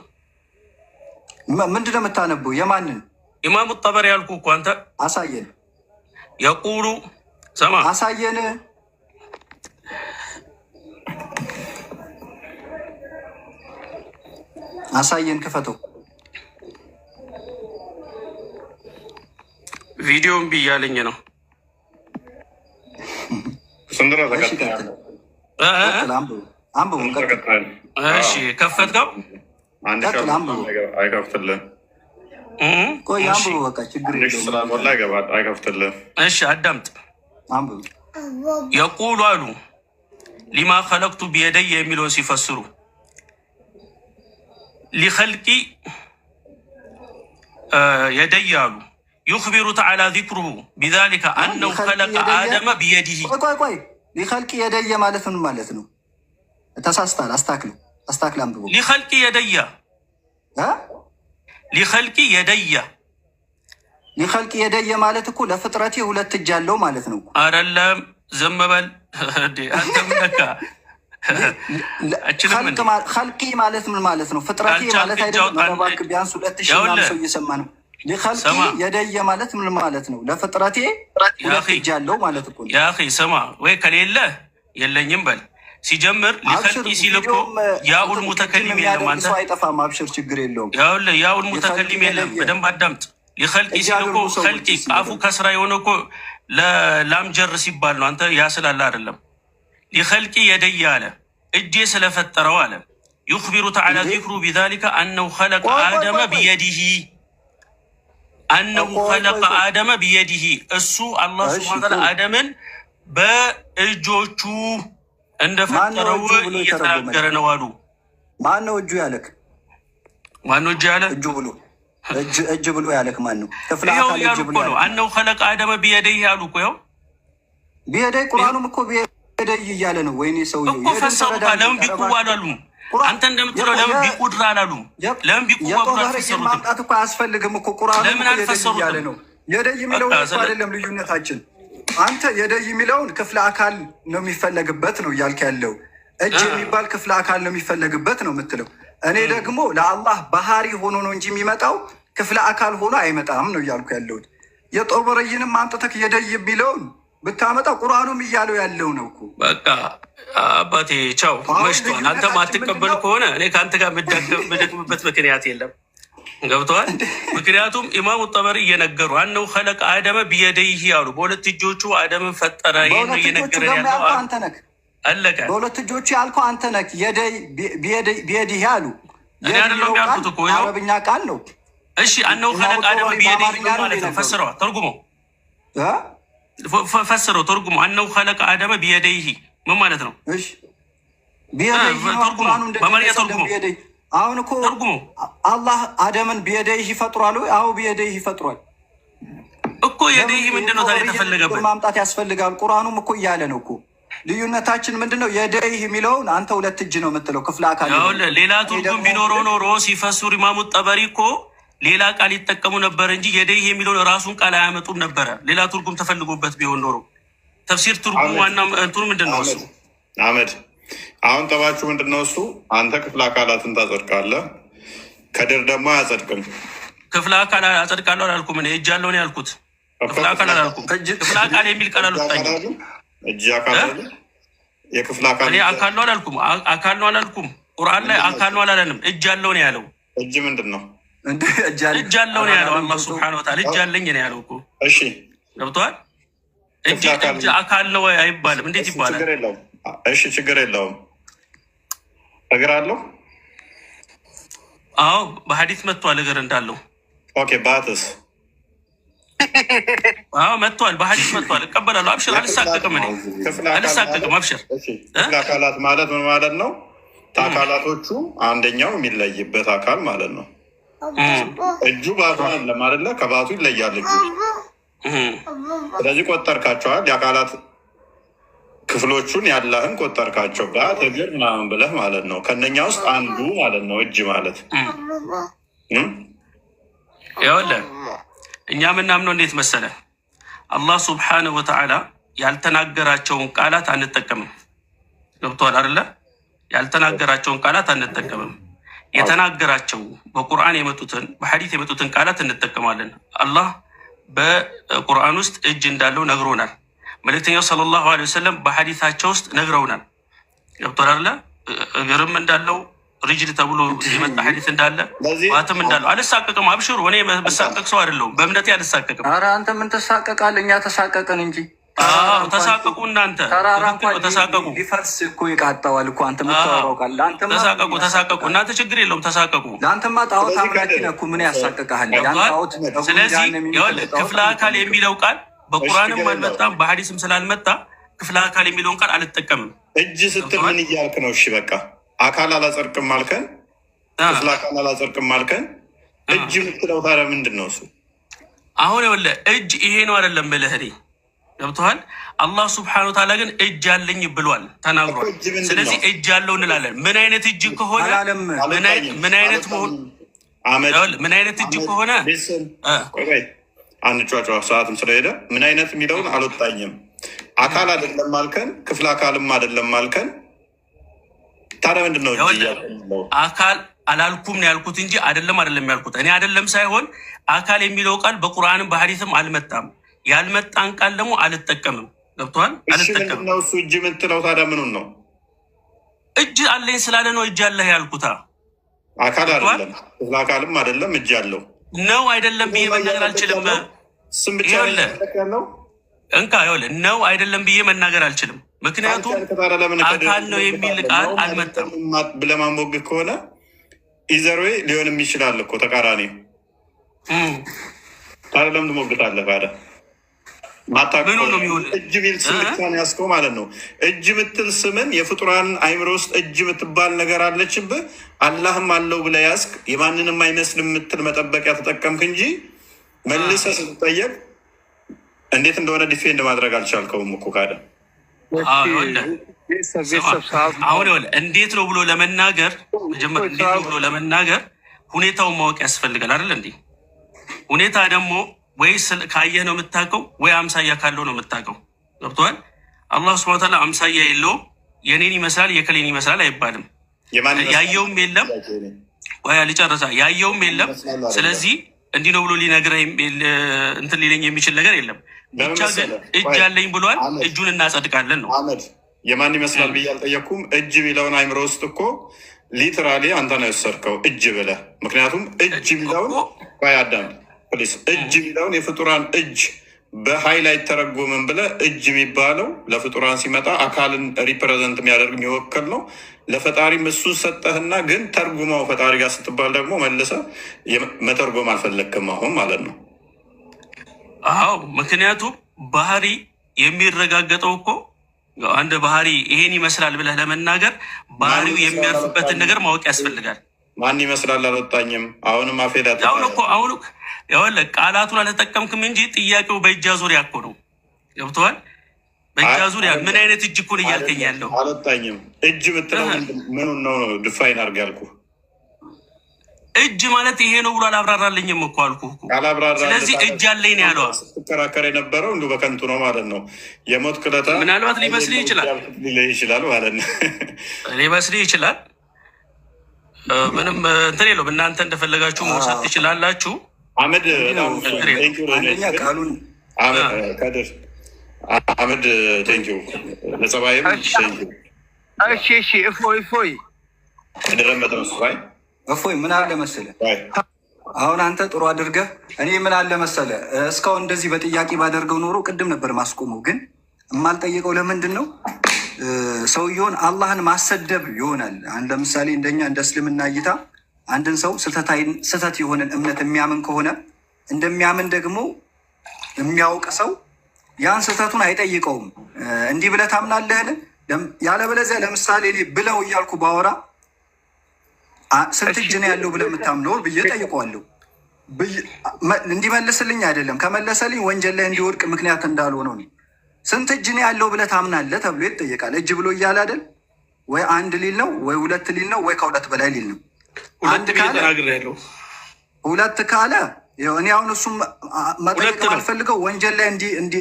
ምንድን ነው የምታነበው? የማንን? ኢማሙ ጠበሪ ያልኩህ እኮ አንተ አሳየን። የቁሉ ሰማ አሳየን። አሳየን። ክፈተው። ቪዲዮም ብያለኝ ነው። እሺ ከፈትከው? አይከፍትልህም። ቆይ አንብቡ። በቃ ችግር የለውም። አይከፍትልህም። እሺ አዳምጥ። አንብቡ። የቁሉ አሉ ሊማ ኸለቅቱ ቢየደየ የሚለውን ሲፈስሩ ሊኸልቂ የደየ አሉ ዩኽቢሩ ተዓላ ዚክሩሁ ቢዛሊከ አነሁ ኸለቀ አደመ ቢየዲሂ። ቆይ ሊኸልቂ የደየ ማለት ምን ማለት ነው? ተሳስታል። አስታክል አንብቡ። ሊኸልቂ የደየ ሊኸልቂ የደየ ማለት እኮ ለፍጥረቴ ሁለት እጅ አለው ማለት ነው። አይደለም ዝም በል አንተም ነካ። ኸልቂ ማለት ምን ማለት ነው? ፍጥረቴ ማለት አይደለም። እባክህ ቢያንስ 2000 ሰው እየሰማ ነው። ሊኸልቂ የደየ ማለት ምን ማለት ነው? ለፍጥረቴ ሁለት እጅ አለው ማለት እኮ ነው። ያ አኺ ስማ፣ ወይ ከሌለ የለኝም በል። ሲጀምር ሊኸልቂ ሲል እኮ ያኡል ሙተከሊም የለም። አንተ አይጠፋም። አብሽር፣ ችግር የለውም። ያኡል ሙተከሊም የለም። በደንብ አዳምጥ። ሊኸልቂ ሲል እኮ ኸልቂ ቃፉ ከስራ የሆነ እኮ ለላምጀር ሲባል ነው። አንተ ያ ስላለ አይደለም። ሊኸልቂ የደየ አለ እጄ ስለፈጠረው አለ። ዩኽቢሩ ተዓላ ዚክሩ ቢዛሊከ አነሁ ኸለቀ አደመ ቢየዲሂ እሱ አላህ ሱብሓነሁ ወተዓላ አደምን በእጆቹ እንደፈጠረው እየተናገረ ነው አሉ። ማነው እጁ ያለክ? ማነው እጁ ያለ? እጅ ብሎ ያለክ ማን ነው? ይኸው ያሉ እኮ ነው። አነሁ ኸለቀ አደመ ቢየዲሂ አሉ እኮ። ይኸው ቢየዲሂ ቁርአኑም እኮ ቢየዲሂ እያለ ነው። ወይኔ ሰውዬው እኮ ፈሰሩታ። ለምን ቢቁዋ አላሉም? አንተ እንደምትለው ለምን ቢቁድራ አላሉም? ለምን ቢቁዋ አልፈሰሩትም? ማምጣት እኮ አያስፈልግም እኮ ቁርአኑ ለምን አልፈሰሩትም ያለ ነው። የደይ የሚለው አይደለም ልዩነታችን። አንተ የደይ የሚለውን ክፍለ አካል ነው የሚፈለግበት ነው እያልክ ያለው። እጅ የሚባል ክፍለ አካል ነው የሚፈለግበት ነው የምትለው። እኔ ደግሞ ለአላህ ባህሪ ሆኖ ነው እንጂ የሚመጣው ክፍለ አካል ሆኖ አይመጣም ነው እያልኩ ያለሁት። የጦበረይንም አንተተክ የደይ የሚለውን ብታመጣ ቁርአኑም እያለው ያለው ነው እኮ። በቃ አባቴ ቻው፣ መሽቷል። አንተ ማትቀበል ከሆነ እኔ ከአንተ ጋር የምደግምበት ምክንያት የለም። ገብተዋል። ምክንያቱም ኢማሙ ጠበሪ እየነገሩ አነሁ ኸለቀ አደመ ቢየደይሂ አሉ። በሁለት እጆቹ አደምን ፈጠረ። ይህን ነው እየነገረ ያለው። አለቀ። በሁለት እጆቹ ያልከው አንተ ነህ። ቢየዲሂ አሉ። እኔ አይደለም ያልኩት እኮ አረብኛ ቃል ነው። እሺ አነሁ ኸለቀ አደመ ቢየደይሂ ማለት ነው። ፈስረዋ ተርጉሞ ፈስረው ተርጉሞ አነሁ ኸለቀ አደመ ቢየደይሂ ምን ማለት ነው? እሺ ቢየደይሂ ነው። በአማርኛ ተርጉሞ አሁን እኮ አላህ አደምን ቢየደይህ ፈጥሯል ወይ? አዎ ቢየደይህ ፈጥሯል እኮ። የደይህ ምንድነው ታዲያ የተፈለገበት? ማምጣት ያስፈልጋል። ቁርአኑም እኮ እያለ ነው እኮ። ልዩነታችን ምንድነው? የደይህ የሚለውን አንተ ሁለት እጅ ነው የምትለው፣ ክፍለ አካል። ሌላ ትርጉም ቢኖረው ኖሮ ሲፈሱር ኢማሙ ጠበሪ እኮ ሌላ ቃል ይጠቀሙ ነበር እንጂ የደይህ የሚለውን ራሱን ቃል አያመጡም ነበረ። ሌላ ትርጉም ተፈልጎበት ቢሆን ኖሮ ተፍሲር ትርጉም ዋና እንትኑ ምንድን ነው? እሱ አህመድ አሁን ጠባችሁ ምንድን ነው? እሱ አንተ ክፍለ አካላትን ታጸድቃለህ፣ ከድር ደግሞ አያጸድቅም። ክፍለ አካል አጸድቃለሁ አላልኩም እኔ እጅ አለው ነው ያልኩት። ክፍለ አካል አላልኩም። ክፍለ አካል የሚል ቃል አልወጣኝም። እጅ አካል አለ፣ የክፍለ አካል እኔ አካል ነው አላልኩም። አካል ነው አላልኩም። ቁርአን ላይ አካል ነው አላለንም። እጅ አለው ነው ያለው። እጅ ምንድን ነው? እጅ አለው ነው ያለው። አላህ ሱብሓነሁ ወተዓላ እጅ አለኝ ነው ያለው እኮ። እሺ ገብቶሃል? እጅ አካል ነው አይባልም። እንዴት ይባላል? እሺ ችግር የለውም። እግር አለው? አዎ በሐዲስ መጥቷል እግር እንዳለው። ኦኬ ባትስ? አዎ መጥቷል፣ በሐዲስ መጥቷል። እቀበላለሁ። አብሽር፣ አልሳቀቅም። እኔ አልሳቀቅም። አብሽር። ክፍለ አካላት ማለት ምን ማለት ነው? ከአካላቶቹ አንደኛው የሚለይበት አካል ማለት ነው። እጁ ባቱ አይደለም አይደለ? ከባቱ ይለያል እጁ። ስለዚህ ቆጠርካቸዋል። የአካላት ክፍሎቹን ያለህን ቆጠርካቸው፣ ባት እግር ምናምን ብለህ ማለት ነው። ከነኛ ውስጥ አንዱ ማለት ነው እጅ ማለት። ይኸውልህ እኛ ምናምነው እንዴት መሰለህ? አላህ ሱብሓነሁ ወተዓላ ያልተናገራቸውን ቃላት አንጠቀምም። ገብቶሃል አይደለ? ያልተናገራቸውን ቃላት አንጠቀምም። የተናገራቸው በቁርአን የመጡትን በሐዲስ የመጡትን ቃላት እንጠቀማለን። አላህ በቁርአን ውስጥ እጅ እንዳለው ነግሮናል። መልእክተኛው ሰለላሁ ዐለይሂ ወሰለም በሐዲሳቸው ውስጥ ነግረውናል። ገብቶሃል አይደለ? እግርም እንዳለው ሪጅል ተብሎ የመጣ ሐዲስ እንዳለ ዋትም እንዳለው። አልሳቀቅም። አብሽሩ። እኔ መሳቀቅ ሰው አይደለሁም። በእምነቴ አልሳቀቅም። ኧረ አንተ ምን ተሳቀቃለህ? እኛ ተሳቀቅን እንጂ። ተሳቀቁ እናንተ ተሳቀቁ። ሊፈርስ እኮ ይቃጣዋል እኮ አንተ የምታወራው ቃል። ተሳቀቁ እናንተ ችግር የለውም ተሳቀቁ። ለአንተማ ጣዖት አምላኪ ነህ እኮ ምን ያሳቀቃሃል? ስለዚህ ክፍለ አካል የሚለው ቃል በቁርአንም አልመጣም በሐዲስም ስላልመጣ ክፍለ አካል የሚለውን ቃል አልጠቀምም። እጅ ስትል ምን እያልክ ነው? እሺ በቃ አካል አላጸድቅም አልከን፣ ክፍለ አካል አላጸድቅም አልከን። እጅ የምትለው ታዲያ ምንድን ነው እሱ? አሁን ይኸውልህ እጅ ይሄ ነው አይደለም ብለህ እኔ ገብቶሃል። አላህ ሱብሓነሁ ወተዓላ ግን እጅ አለኝ ብሏል ተናግሯል። ስለዚህ እጅ ያለው እንላለን። ምን አይነት እጅ ከሆነ ምን አይነት መሆን ምን አይነት እጅ ከሆነ አንጫጫ ሰዓትም ስለሄደ ምን አይነት የሚለውን አልወጣኝም። አካል አይደለም አልከን፣ ክፍለ አካልም አይደለም አልከን። ታዲያ ምንድን ነው? አካል አላልኩም ነው ያልኩት እንጂ አይደለም ያልኩት እኔ አይደለም ሳይሆን አካል የሚለው ቃል በቁርአንም በሐዲስም አልመጣም። ያልመጣን ቃል ደግሞ አልጠቀምም። ገብቶሃል? አልጠቀምም ነው እሱ። እጅ የምትለው ታዲያ ምኑን ነው? እጅ አለኝ ስላለ ነው እጅ አለህ ያልኩታ። አካል አይደለም ክፍለ አካልም አይደለም እጅ አለው ነው አይደለም ብዬ መናገር አልችልም። ስም ብቻ ነው እንካ ይኸውልህ ነው አይደለም ብዬ መናገር አልችልም። ምክንያቱም አካል ነው የሚል ቃል አልመጣም ብለህ ማሞግህ ከሆነ ኢዘርዌ ሊሆንም ይችላል እኮ ተቃራኒ። ታዲያ ለምን ትሞግታለህ? ታዲያ እጅ ሚል ስም ብቻ ነው ያዝከው ማለት ነው። እጅ ምትል ስምን የፍጡራን አይምሮ ውስጥ እጅ ምትባል ነገር አለችብህ። አላህም አለው ብለህ ያዝክ። የማንንም አይመስልም ምትል መጠበቂያ ተጠቀምክ እንጂ መልሰህ ስትጠየቅ እንዴት እንደሆነ ዲፌንድ ማድረግ አልቻልከውም እኮ ካደ። አሁን እንዴት ነው ብሎ ለመናገር መጀመሪያ እንዴት ነው ብሎ ለመናገር ሁኔታውን ማወቅ ያስፈልጋል አይደል እንዴ? ሁኔታ ደግሞ ወይ ካየህ ነው የምታውቀው፣ ወይ አምሳያ ካለው ነው የምታውቀው። ገብቶሃል? አላህ ሱብሓነሁ ወተዓላ አምሳያ የለውም። የኔን ይመስላል የከሌን ይመስላል አይባልም። ያየውም የለም ወይ ልጨርሳ፣ ያየውም የለም። ስለዚህ እንዲህ ነው ብሎ ሊነግረህ እንትን ሊለኝ የሚችል ነገር የለም። ብቻ ግን እጅ አለኝ ብሏል። እጁን እናጸድቃለን ነው። የማን ይመስላል ብዬ አልጠየኩም። እጅ ቢለውን አይምሮ ውስጥ እኮ ሊትራሊ አንተ ነው የወሰድከው እጅ ብለህ። ምክንያቱም እጅ ቢለውን ባያዳም ፕሊስ እጅ ቢለውን የፍጡራን እጅ በሀይል አይተረጎምም ብለህ እጅ የሚባለው ለፍጡራን ሲመጣ አካልን ሪፕሬዘንት የሚያደርግ የሚወክል ነው። ለፈጣሪም እሱን ሰጠህና ግን ተርጉመው ፈጣሪ ጋር ስትባል ደግሞ መልሰህ መተርጎም አልፈለግክም አሁን ማለት ነው። አዎ ምክንያቱም ባህሪ የሚረጋገጠው እኮ አንድ ባህሪ ይሄን ይመስላል ብለህ ለመናገር ባህሪው የሚያርፍበትን ነገር ማወቅ ያስፈልጋል። ማን ይመስላል አልወጣኝም። አሁንም አፌዳ አሁን ይኸውልህ ቃላቱን አልተጠቀምክም እንጂ ጥያቄው በእጅ አዙሪያ እኮ ነው። ገብቶሃል? በእጅ አዙሪያ ምን አይነት እጅ እኮ ነው እያልከኝ ያለው? አልወጣኝም። እጅ ብትለው ምኑን ነው ድፋይን አድርግ ያልኩህ? እጅ ማለት ይሄ ነው ብሎ አላብራራልኝም እኮ አልኩህ እኮ። ስለዚህ እጅ አለኝ ነው ያለው። ስትከራከር የነበረው እንዲሁ በከንቱ ነው ማለት ነው። የሞት ክለታ ምናልባት ሊመስልህ ይችላል ማለት ነው። ሊመስልህ ይችላል። ምንም እንትን የለውም። እናንተ እንደፈለጋችሁ መውሰድ ትችላላችሁ። አህመድ ቃሉን ከድር አህመድ ቴንኪው ለጸባይም እሺ እፎይ እንደረመጠ መስፋይ እፎይ ምን አለ መሰለህ፣ አሁን አንተ ጥሩ አድርገህ እኔ ምን አለ መሰለህ እስካሁን እንደዚህ በጥያቄ ባደርገው ኖሮ ቅድም ነበር ማስቆመው። ግን የማልጠየቀው ለምንድን ነው? ሰውየውን አላህን ማሰደብ ይሆናል። አንድ ለምሳሌ እንደኛ እንደ እስልምና እይታ አንድን ሰው ስህተት የሆነን እምነት የሚያምን ከሆነ እንደሚያምን ደግሞ የሚያውቅ ሰው ያን ስህተቱን አይጠይቀውም። እንዲህ ብለህ ታምናለህን? ያለበለዚያ ለምሳሌ እኔ ብለው እያልኩ ባወራ ስንት እጅ ነው ያለው ብለህ የምታምነው ብዬ ጠይቀዋለሁ። እንዲመልስልኝ አይደለም፣ ከመለሰልኝ ወንጀል ላይ እንዲወድቅ ምክንያት እንዳልሆነው ነው። ስንት እጅ ነው ያለው ብለህ ታምናለህ ተብሎ ይጠየቃል። እጅ ብሎ እያለ አይደል ወይ አንድ ሊል ነው ወይ ሁለት ሊል ነው ወይ ከሁለት በላይ ሊል ነው። አንድ ካለ ሁለት ካለ እኔ አሁን እሱም መጠየቅ አልፈልገው ወንጀል ላይ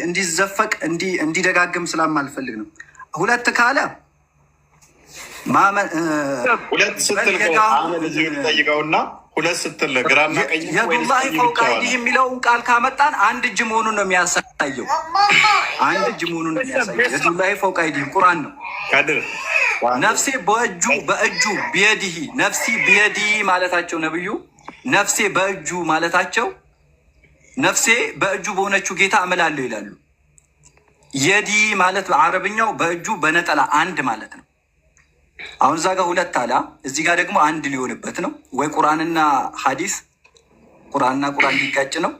እንዲዘፈቅ እንዲደጋግም ስለማልፈልግ ነው። ሁለት ካለ ሁለት ስትል ጠይቀውና ሁለት ስትል ግራና ቀኝ የዱላሂ ፈውቀ አይዲህ የሚለውን ቃል ካመጣን አንድ እጅ መሆኑን ነው የሚያሳየው። አንድ እጅ መሆኑን ነው የሚያሳየው። የዱላሂ ፈውቀ አይዲህ ቁርአን ነው። ነፍሴ በእጁ ቢየዲህ ነፍሲ ቢየዲህ ማለታቸው ነብዩ ነፍሴ በእጁ ማለታቸው ነፍሴ በእጁ በሆነችው ጌታ እምላለሁ ይላሉ። የዲ ማለት በአረብኛው በእጁ በነጠላ አንድ ማለት ነው። አሁን እዛ ጋር ሁለት አላ እዚህ ጋር ደግሞ አንድ ሊሆንበት ነው። ወይ ቁርአንና ሐዲስ ቁርአንና ቁርአን ሊጋጭ ነው፣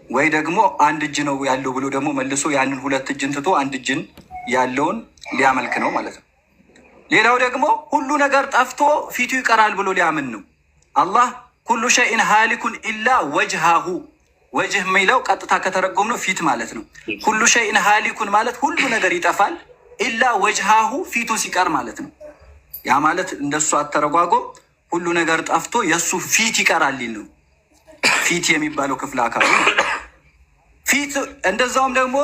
ወይ ደግሞ አንድ እጅ ነው ያለው ብሎ ደግሞ መልሶ ያንን ሁለት እጅን ትቶ አንድ እጅን ያለውን ሊያመልክ ነው ማለት ነው። ሌላው ደግሞ ሁሉ ነገር ጠፍቶ ፊቱ ይቀራል ብሎ ሊያምን ነው። አላህ ኩሉ ሸይን ሃሊኩን ኢላ ወጅሃሁ። ወጅህ የሚለው ቀጥታ ከተረጎም ነው ፊት ማለት ነው። ኩሉ ሸይን ሃሊኩን ማለት ሁሉ ነገር ይጠፋል፣ ኢላ ወጅሃሁ ፊቱ ሲቀር ማለት ነው። ያ ማለት እንደሱ አተረጓጎም ሁሉ ነገር ጠፍቶ የእሱ ፊት ይቀራል ነው። ፊት የሚባለው ክፍለ አካሉ ፊት። እንደዛውም ደግሞ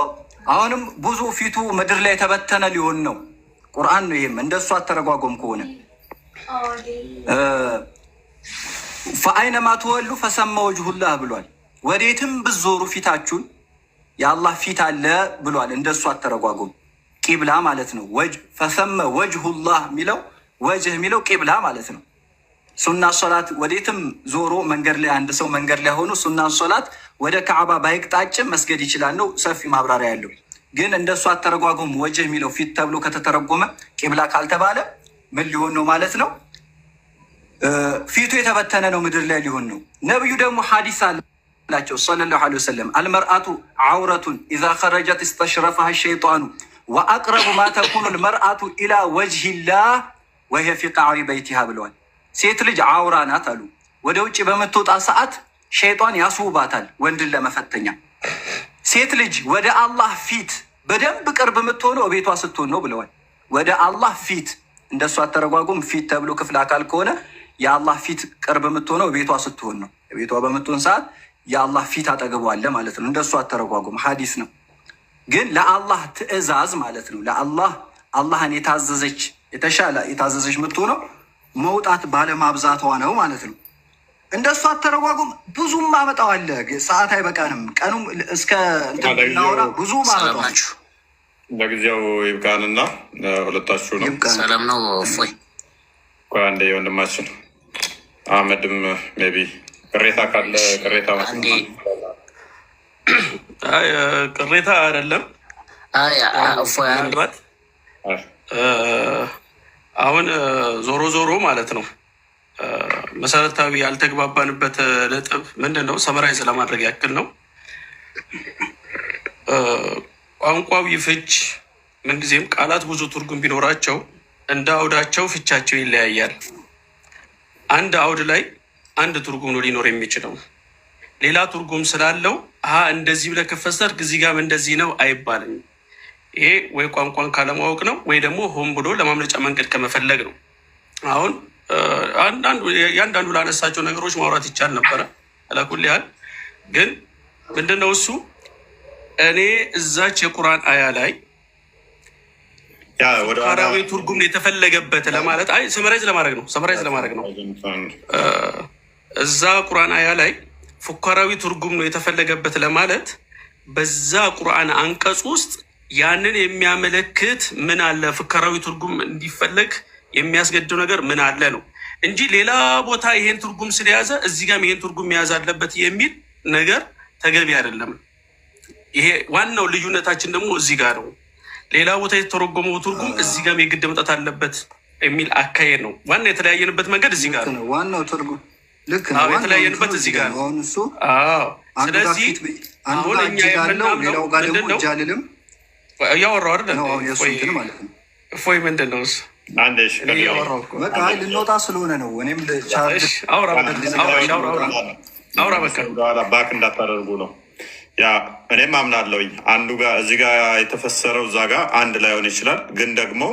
አሁንም ብዙ ፊቱ ምድር ላይ የተበተነ ሊሆን ነው። ቁርአን ነው ይሄም እንደሱ አተረጓጎም ከሆነ ፈአይነማ ትወሉ ፈሰመ ወጅሁላህ ብሏል። ወዴትም ብዞሩ ፊታችሁን የአላህ ፊት አለ ብሏል። እንደሱ አተረጓጎም ቂብላ ማለት ነው። ፈሰመ ወጅሁላህ የሚለው ወጅህ የሚለው ቂብላ ማለት ነው። ሱና ሶላት ወዴትም ዞሮ መንገድ ላይ አንድ ሰው መንገድ ላይ ሆኖ ሱና ሶላት ወደ ካዕባ ባይቅጣጭም መስገድ ይችላል ነው። ሰፊ ማብራሪያ ያለው ግን እንደሱ አተረጓጎም ወጅህ የሚለው ፊት ተብሎ ከተተረጎመ ቂብላ ካልተባለ ምን ሊሆን ነው ማለት ነው? ፊቱ የተበተነ ነው፣ ምድር ላይ ሊሆን ነው። ነብዩ ደግሞ ሐዲስ አላቸው ሰለላሁ ዐለይሂ ወሰለም አልመርአቱ ዐውረቱን ኢዛ ኸረጀት እስተሽረፈሃ ሸይጣኑ ወአቅረቡ ማ ተኩኑ ልመርአቱ ኢላ ወጅሂላህ ወሂየ ፊ ቃዕሪ በይቲሃ ብለዋል። ሴት ልጅ አውራ ናት አሉ። ወደ ውጭ በምትወጣ ሰዓት ሸይጣን ያስውባታል ወንድን ለመፈተኛ። ሴት ልጅ ወደ አላህ ፊት በደንብ ቅርብ የምትሆነው ቤቷ ስትሆን ነው ብለዋል። ወደ አላህ ፊት እንደሱ አተረጓጉም ፊት ተብሎ ክፍለ አካል ከሆነ የአላህ ፊት ቅርብ የምትሆነው ቤቷ ስትሆን ነው። ቤቷ በምትሆን ሰዓት የአላህ ፊት አጠገቧ አለ ማለት ነው። እንደሱ አተረጓጉም ሐዲስ ነው። ግን ለአላህ ትዕዛዝ ማለት ነው። አላህን የታዘዘች የተሻለ የታዘዘች የምትሆነው መውጣት ባለማብዛቷ ነው ማለት ነው። እንደሱ አተረጓጉም ብዙ ማመጣው አለ። ሰዓት አይበቃንም። ቀኑም እስከ እንትናወራ ብዙ ማመጣው ለጊዜው ይብቃንና ሁለታችሁ ነው። ሰላም ነው። እፎይ አንዴ ወንድማችን አህመድም ሜቢ ቅሬታ ካለ ቅሬታ ቅሬታ አይደለም። ምናልባት አሁን ዞሮ ማለት ነው መሰረታዊ ያልተግባባንበት ነጥብ ምንድን ነው? ሰመራይዝ ለማድረግ ያክል ነው። ቋንቋዊ ፍች ምንጊዜም ቃላት ብዙ ትርጉም ቢኖራቸው እንደ አውዳቸው ፍቻቸው ይለያያል። አንድ አውድ ላይ አንድ ትርጉም ነው ሊኖር የሚችለው። ሌላ ትርጉም ስላለው እንደዚህ ብለህ ከፈሰርክ እዚህ ጋርም እንደዚህ ነው አይባልም። ይሄ ወይ ቋንቋን ካለማወቅ ነው ወይ ደግሞ ሆን ብሎ ለማምለጫ መንገድ ከመፈለግ ነው። አሁን ያንዳንዱ ላነሳቸው ነገሮች ማውራት ይቻል ነበረ። አላኩል ያህል ግን ምንድነው እሱ እኔ እዛች የቁርአን አያ ላይ ፉካራዊ ትርጉም የተፈለገበት ለማለት ሰመራይዝ ለማድረግ ነው። እዛ ቁርአን አያ ላይ ፉካራዊ ትርጉም ነው የተፈለገበት ለማለት በዛ ቁርአን አንቀጽ ውስጥ ያንን የሚያመለክት ምን አለ፣ ፉካራዊ ትርጉም እንዲፈለግ የሚያስገድደው ነገር ምን አለ ነው እንጂ ሌላ ቦታ ይሄን ትርጉም ስለያዘ እዚህ ጋርም ይሄን ትርጉም መያዝ አለበት የሚል ነገር ተገቢ አይደለም። ይሄ ዋናው ልዩነታችን ደግሞ እዚህ ጋር ነው። ሌላ ቦታ የተተረጎመው ትርጉም እዚህ ጋርም የግድ መጣት አለበት የሚል አካሄድ ነው። ዋና የተለያየንበት መንገድ እዚህ ጋር ነው። ዋናው ትርጉም ልክ ነው። የተለያየንበት እዚህ ጋር ነው። ስለዚህ አሁን እኛ የምናምነው ምንድን ነው? እያወራሁ አይደል? እፎይ ምንድን ነው እሱ? በቃ ልንወጣ ስለሆነ ነው። እኔም አውራ በቃ ባክ እንዳታደርጉ ነው። ያ እኔም አምናለሁኝ አንዱ ጋር እዚህ ጋር የተፈሰረው እዛ ጋር አንድ ላይሆን ይችላል። ግን ደግሞ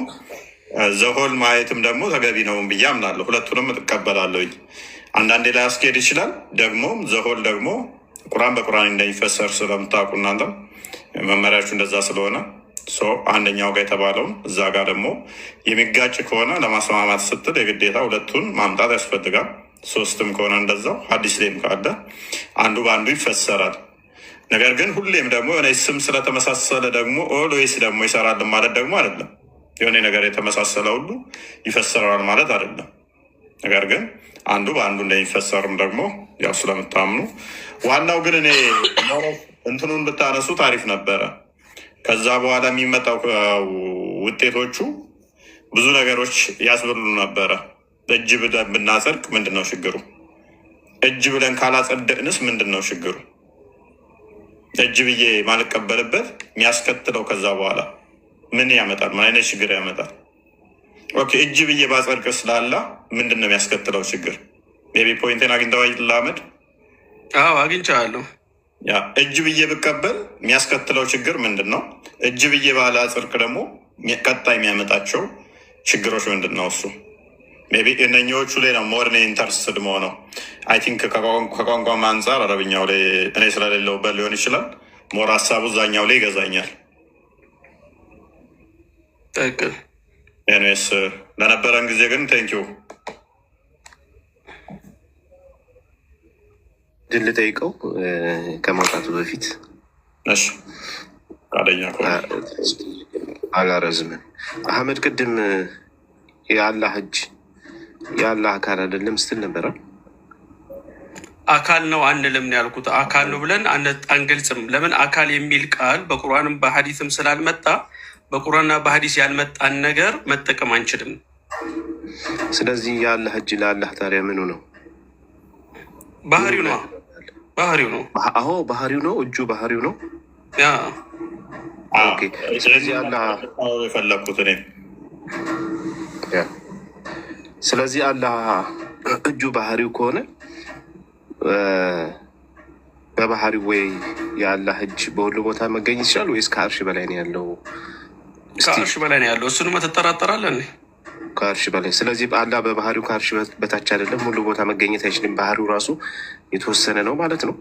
ዘሆል ማየትም ደግሞ ተገቢ ነው ብዬ አምናለሁ። ሁለቱንም እቀበላለሁኝ። አንዳንዴ ላይ አስኬድ ይችላል። ደግሞ ዘሆል ደግሞ ቁርአን በቁርአን እንደሚፈሰር ስለምታውቁ እናንተም መመሪያችሁ እንደዛ ስለሆነ አንደኛው ጋር የተባለውን እዛ ጋር ደግሞ የሚጋጭ ከሆነ ለማስማማት ስትል የግዴታ ሁለቱን ማምጣት ያስፈልጋል። ሶስትም ከሆነ እንደዛው ሀዲስ ላይም ካለ አንዱ በአንዱ ይፈሰራል። ነገር ግን ሁሌም ደግሞ የሆነ ስም ስለተመሳሰለ ደግሞ ኦልዌይስ ደግሞ ይሰራል ማለት ደግሞ አይደለም። የሆነ ነገር የተመሳሰለ ሁሉ ይፈሰራል ማለት አይደለም። ነገር ግን አንዱ በአንዱ እንደሚፈሰርም ደግሞ ያው ስለምታምኑ ዋናው ግን እኔ እንትኑን ብታነሱ ታሪፍ ነበረ። ከዛ በኋላ የሚመጣው ውጤቶቹ ብዙ ነገሮች ያስብሉ ነበረ። እጅ ብለን ብናጸድቅ ምንድን ነው ችግሩ? እጅ ብለን ካላጸደቅንስ ምንድን ነው ችግሩ? እጅ ብዬ ማልቀበልበት የሚያስከትለው ከዛ በኋላ ምን ያመጣል? ምን አይነት ችግር ያመጣል? ኦኬ እጅ ብዬ ባጸድቅ ስላላ ምንድን ነው የሚያስከትለው ችግር? ቤቢ ፖይንቴን አግኝተዋል ላመድ? አዎ አግኝቻለሁ። ያ እጅ ብዬ ብቀበል የሚያስከትለው ችግር ምንድን ነው? እጅ ብዬ ባላጸድቅ ደግሞ ቀጣይ የሚያመጣቸው ችግሮች ምንድን ነው? እሱ ሜይ ቢ እነኛዎቹ ላይ ነው ሞር ኢንተርስትድ መሆነው። አይ ቲንክ ከቋንቋም አንጻር አረብኛው ላይ እኔ ስለሌለውበት ሊሆን ይችላል። ሞር ሀሳቡ እዛኛው ላይ ይገዛኛል። ትክክል። ኤኒዌይስ ለነበረን ጊዜ ግን ቴንኪው። ድል ጠይቀው ከመውጣቱ በፊት እሺ፣ ፈቃደኛ አላረዝምን። አህመድ ቅድም የአላህ እጅ የአላህ አካል አይደለም ስትል ነበረ። አካል ነው አንልም ነው ያልኩት። አካል ነው ብለን አንገልጽም። ለምን አካል የሚል ቃል በቁርአንም በሀዲስም ስላልመጣ በቁርአንና በሀዲስ ያልመጣን ነገር መጠቀም አንችልም። ስለዚህ የአላህ እጅ ለአላህ ታዲያ ምኑ ነው? ባህሪው ነው። ባህሪው ነው። አዎ ባህሪው ነው። እጁ ባህሪው ነው። ያ ስለዚህ አላህ የፈለግኩት እኔ ስለዚህ አላህ እጁ ባህሪው ከሆነ በባህሪው ወይ የአላህ እጅ በሁሉ ቦታ መገኘት ይችላል ወይስ ከአርሽ በላይ ነው ያለው? ከአርሽ በላይ ነው ያለው። እሱንማ ትጠራጠራለህ? ከአርሽ በላይ። ስለዚህ አላህ በባህሪው ከአርሽ በታች አይደለም፣ ሁሉ ቦታ መገኘት አይችልም። ባህሪው ራሱ የተወሰነ ነው ማለት ነው።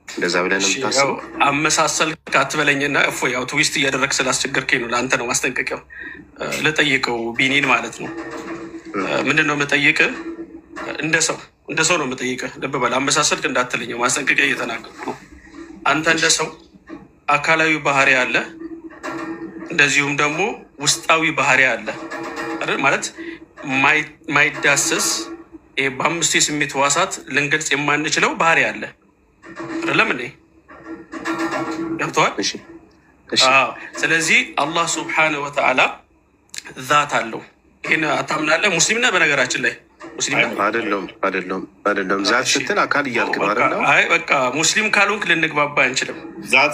እንደዛ ብለን የምታስበው አመሳሰል ካትበለኝና ያው ትዊስት እያደረግ ስላስቸገርከኝ ነው። ለአንተ ነው ማስጠንቀቂያው። ልጠይቀው ቢኒን ማለት ነው። ምንድን ነው የምጠይቅህ? እንደ ሰው ነው የምጠይቅህ። ልብ በል፣ አመሳሰልክ እንዳትለኝ፣ ማስጠንቀቂያ እየተናገርኩ ነው። አንተ እንደ ሰው አካላዊ ባህሪ አለ፣ እንደዚሁም ደግሞ ውስጣዊ ባህሪ አለ ማለት ማይዳሰስ በአምስቱ የስሜት ህዋሳት ልንገልጽ የማንችለው ባህሪ አለ አይደለም እንዴ? ገብተዋል? ስለዚህ አላህ ስብሓነሁ ወተዓላ ዛት አለው። ይህን አታምናለህ? ሙስሊምና በነገራችን ላይ አይደለም ዛት ስትል አካል እያልክ ነው አይደለም? አይ በቃ ሙስሊም ካልሆንክ ልንግባባ አንችልም። ዛት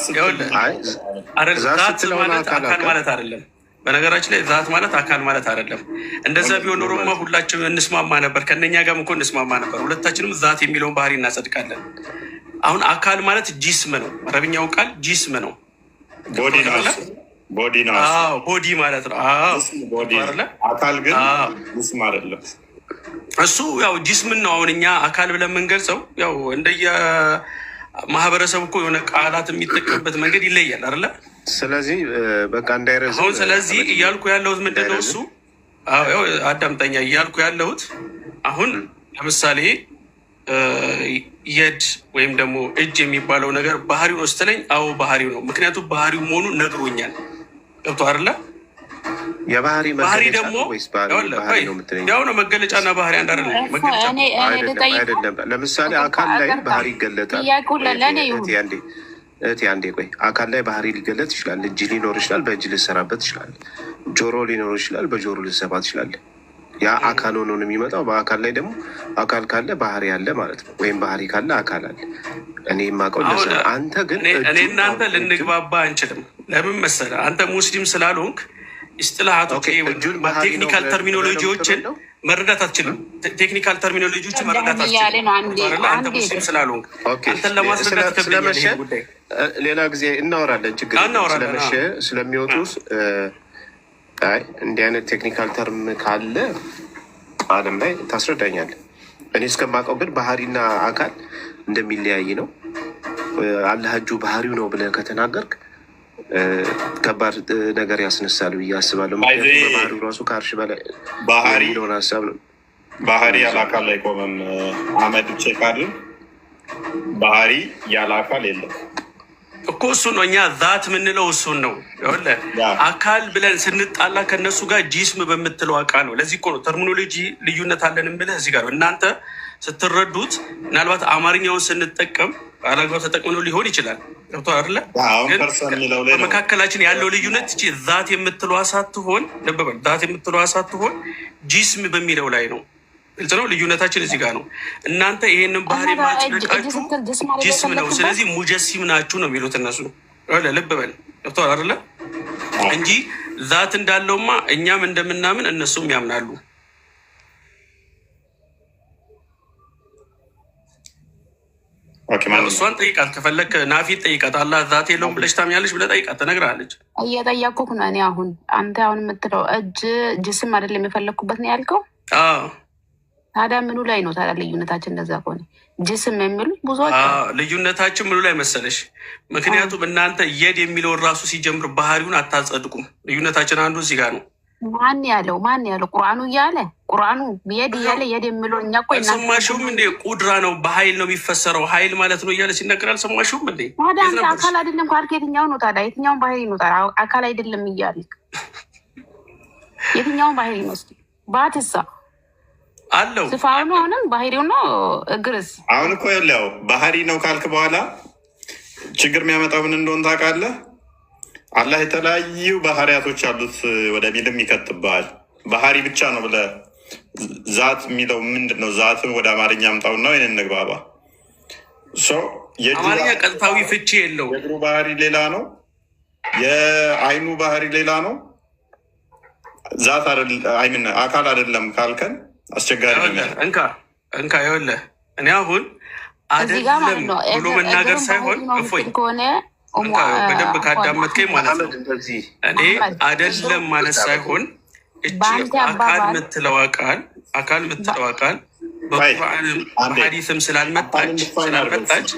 ማለት አካል ማለት አይደለም። በነገራችን ላይ ዛት ማለት አካል ማለት አይደለም። እንደዛ ቢሆን ኖሮማ ሁላችንም እንስማማ ነበር። ከነኛ ጋርም እኮ እንስማማ ነበር። ሁለታችንም ዛት የሚለውን ባህሪ እናጸድቃለን። አሁን አካል ማለት ጂስም ነው። አረብኛው ቃል ጂስም ነው። ቦዲ ማለት ነው። አካል ግን ጂስም አይደለም። እሱ ያው ጂስምን ነው። አሁን እኛ አካል ብለን የምንገልጸው ያው እንደየ ማህበረሰቡ እኮ የሆነ ቃላት የሚጠቀምበት መንገድ ይለያል አይደለ? ስለዚህ በቃ እንዳይረዝም አሁን ስለዚህ እያልኩ ያለሁት ምንድን ነው እሱ አዳምጠኛ እያልኩ ያለሁት አሁን ለምሳሌ የድ ወይም ደግሞ እጅ የሚባለው ነገር ባህሪው ነው ስትለኝ፣ አዎ ባህሪው ነው። ምክንያቱም ባህሪው መሆኑን ነግሮኛል። ገብቶ አይደለ? ባህሪ ደግሞ ያው ነው። መገለጫና ባህሪ አንድ አይደለም። ለምሳሌ አካል ላይ ባህሪ ይገለጣል። እህቴ አንዴ ቆይ። አካል ላይ ባህሪ ሊገለጥ ይችላል። እጅ ሊኖር ይችላል፣ በእጅ ልሰራበት ይችላል። ጆሮ ሊኖር ይችላል፣ በጆሮ ልሰማት ይችላል። ያ አካል ሆኖ ነው የሚመጣው። በአካል ላይ ደግሞ አካል ካለ ባህሪ አለ ማለት ነው። ወይም ባህሪ ካለ አካል አለ። እኔ የማውቀው አንተ ግን እኔ እናንተ ልንግባባ አንችልም። ለምን መሰለህ? አንተ ሙስሊም ስላልሆንክ ኢስጥላሃቶች ቴክኒካል ተርሚኖሎጂዎችን መረዳት አትችልም። ቴክኒካል ተርሚኖሎጂዎችን መረዳት አትችልም። አንተ ሙስሊም ስላልሆንክ አንተን ለማስረዳት ከብለመሸ ሌላ ጊዜ እናወራለን። ችግር ስለመሸ ስለሚወጡ እንዲህ አይነት ቴክኒካል ተርም ካለ ዓለም ላይ ታስረዳኛለህ። እኔ እስከማውቀው ግን ባህሪና አካል እንደሚለያይ ነው። አላህ እጁ ባህሪው ነው ብለህ ከተናገርክ ከባድ ነገር ያስነሳል ብዬ አስባለሁ። ባህሪው ራሱ ከአርሽ በላይ የሚለውን ሀሳብ ነው። ባህሪ ያለ አካል ላይ ቆመም አመድ ቼካልን ባህሪ ያለ አካል የለም እኮ እሱ ነው። እኛ ዛት የምንለው እሱን ነው። አካል ብለን ስንጣላ ከነሱ ጋር ጂስም በምትለው አቃል ነው። ለዚህ እኮ ነው ተርሚኖሎጂ ልዩነት አለን የምልህ እዚህ ጋር ነው። እናንተ ስትረዱት ምናልባት አማርኛውን ስንጠቀም አላግባብ ተጠቅምነው ሊሆን ይችላል። ገብቶ አይደለ? በመካከላችን ያለው ልዩነት እቺ ዛት የምትለዋ ሳትሆን ነበበል ዛት የምትለዋ ሳትሆን ጂስም በሚለው ላይ ነው። ግልጽ ነው። ልዩነታችን እዚህ ጋር ነው። እናንተ ይሄንን ባህሪ ማጽደቃችሁ ጂስም ነው፣ ስለዚህ ሙጀሲም ናችሁ ነው የሚሉት እነሱ። ልብ በል ገብቶሃል አይደለ? እንጂ ዛት እንዳለውማ እኛም እንደምናምን እነሱም ያምናሉ። እሷን ጠይቃት ከፈለክ፣ ናፊት ጠይቃት። አላህ ዛት የለውም ብለሽ ታምኛለሽ ብለህ ጠይቃት፣ ትነግርሃለች። እየጠየኩህ ነው እኔ አሁን። አንተ አሁን የምትለው እጅ ጅስም አይደለም የፈለግኩበት ነው ያልከው። ታዲያ ምኑ ላይ ነው ታዲያ ልዩነታችን? እንደዛ ከሆነ ጅስም የሚሉት ብዙዎች ልዩነታችን ምኑ ላይ መሰለሽ? ምክንያቱም እናንተ የድ የሚለውን ራሱ ሲጀምር ባህሪውን አታጸድቁም። ልዩነታችን አንዱ እዚህ ጋር ነው። ማን ያለው? ቁርአኑ እያለ ቁርአኑ የድ እያለ የድ የሚለው እኛ እኮ አልሰማሽውም እንዴ? ቁድራ ነው፣ በሀይል ነው የሚፈሰረው፣ ሀይል ማለት ነው እያለ ሲነገር አልሰማሽውም እንዴ? ታዲያ አንተ አካል አይደለም ካልክ የትኛው ነው ታዲያ? የትኛውን ባህሪ ነው ታዲያ? አካል አይደለም እያልክ የትኛውን ባህሪ ነው? እስኪ ባትሳ አለው ስፋኑ አሁንም ባህሪው ነው። እግርስ አሁን እኮ ያለው ባህሪ ነው ካልክ በኋላ ችግር የሚያመጣው ምን እንደሆነ ታውቃለህ? አላህ የተለያዩ ባህሪያቶች አሉት ወደ ሚልም ይከትብሃል። ባህሪ ብቻ ነው ብለህ ዛት የሚለው ምንድን ነው? ዛትን ወደ አማርኛ አምጣውና ወይ እንግባባ። አማርኛ ቀጥታዊ ፍቺ የለው። የእግሩ ባህሪ ሌላ ነው፣ የአይኑ ባህሪ ሌላ ነው። ዛት አካል አይደለም ካልከን አስቸጋሪ እንካ ይኸውልህ፣ እኔ አሁን አይደለም ብሎ መናገር ሳይሆን እፎይ በደንብ ካዳመጥከኝ ማለት ነው። እኔ አይደለም ማለት ሳይሆን እጅ አካል የምትለው ቃል በቁርአንም በሐዲስም ስላልመጣች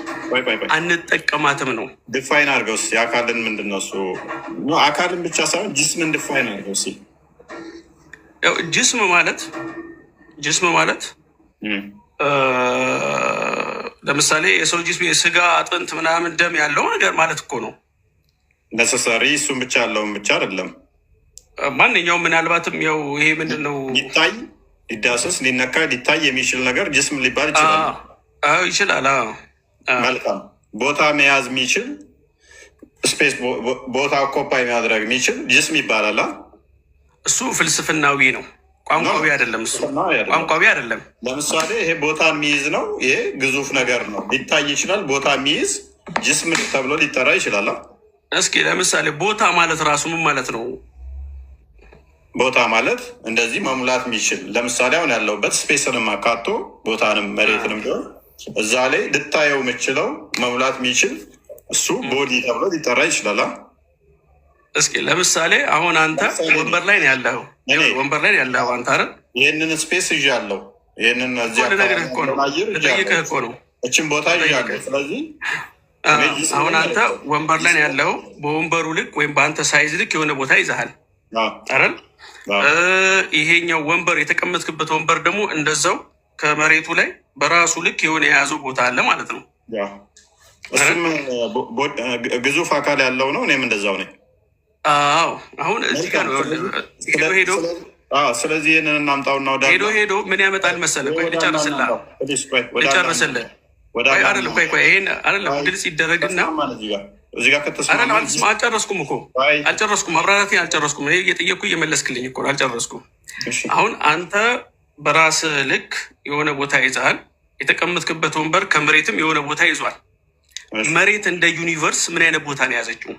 አንጠቀማትም ነው። ድፋይን አድርገው እስኪ የአካልን ምንድን ነው እሱ? አካልን ብቻ ሳይሆን ጅስምን ድፋይን አድርገው እስኪ። ጅስም ማለት ለምሳሌ የሰው ጅስም የስጋ አጥንት ምናምን ደም ያለው ነገር ማለት እኮ ነው። ነሰሰሪ እሱም ብቻ ያለውን ብቻ አይደለም። ማንኛውም ምናልባትም ያው ይሄ ምንድን ነው ሊታይ፣ ሊዳሰስ፣ ሊነካ፣ ሊታይ የሚችል ነገር ጅስም ሊባል ይችላል። መልካም። ቦታ መያዝ የሚችል ስፔስ፣ ቦታ ኮፓይ ማድረግ የሚችል ጅስም ይባላል። እሱ ፍልስፍናዊ ነው፣ ቋንቋዊ አይደለም። እሱ ቋንቋዊ አይደለም። ለምሳሌ ይሄ ቦታ የሚይዝ ነው። ይሄ ግዙፍ ነገር ነው፣ ሊታይ ይችላል። ቦታ የሚይዝ ጅስም ተብሎ ሊጠራ ይችላል። እስኪ ለምሳሌ ቦታ ማለት ራሱ ምን ማለት ነው? ቦታ ማለት እንደዚህ መሙላት የሚችል ለምሳሌ አሁን ያለውበት ስፔስንም አካቶ ቦታንም መሬትንም ቢሆን እዛ ላይ ልታየው የምችለው መሙላት የሚችል እሱ ቦዲ ተብሎ ሊጠራ ይችላል። እስኪ ለምሳሌ አሁን አንተ ወንበር ላይ ነው ያለው፣ ወንበር ላይ ነው ያለው አንተ አይደል? ይህንን ስፔስ ይዣለሁ፣ ይህንን እዚህ ነገር እኮ ነው ልጠይቅህ እኮ ነው እችን ቦታ ይዣለሁ። ስለዚህ አሁን አንተ ወንበር ላይ ነው ያለው፣ በወንበሩ ልክ ወይም በአንተ ሳይዝ ልክ የሆነ ቦታ ይዘሃል አይደል? ይሄኛው ወንበር የተቀመጥክበት ወንበር ደግሞ እንደዛው ከመሬቱ ላይ በራሱ ልክ የሆነ የያዘው ቦታ አለ ማለት ነው። እሱም ግዙፍ አካል ያለው ነው። እኔም እንደዛው ነኝ። አዎ አሁን እዚህ ጋር ሄዶ ስለዚህ ይህንን እናምጣውና ወደ ሄዶ ምን ያመጣል መሰለህ? ቆይ ልጨርስልህ አይደለም፣ ቆይ ይሄን አይደለም ግልጽ ይደረግና እዚህ ጋር ከተስማማ አልጨረስኩም እኮ አልጨረስኩም፣ ማብራራቴን አልጨረስኩም። ይሄ እየጠየኩ እየመለስክልኝ እኮ አልጨረስኩም። አሁን አንተ በራስህ ልክ የሆነ ቦታ ይዘሃል። የተቀመጥክበት ወንበር ከመሬትም የሆነ ቦታ ይዟል። መሬት እንደ ዩኒቨርስ ምን አይነት ቦታ ነው የያዘችው?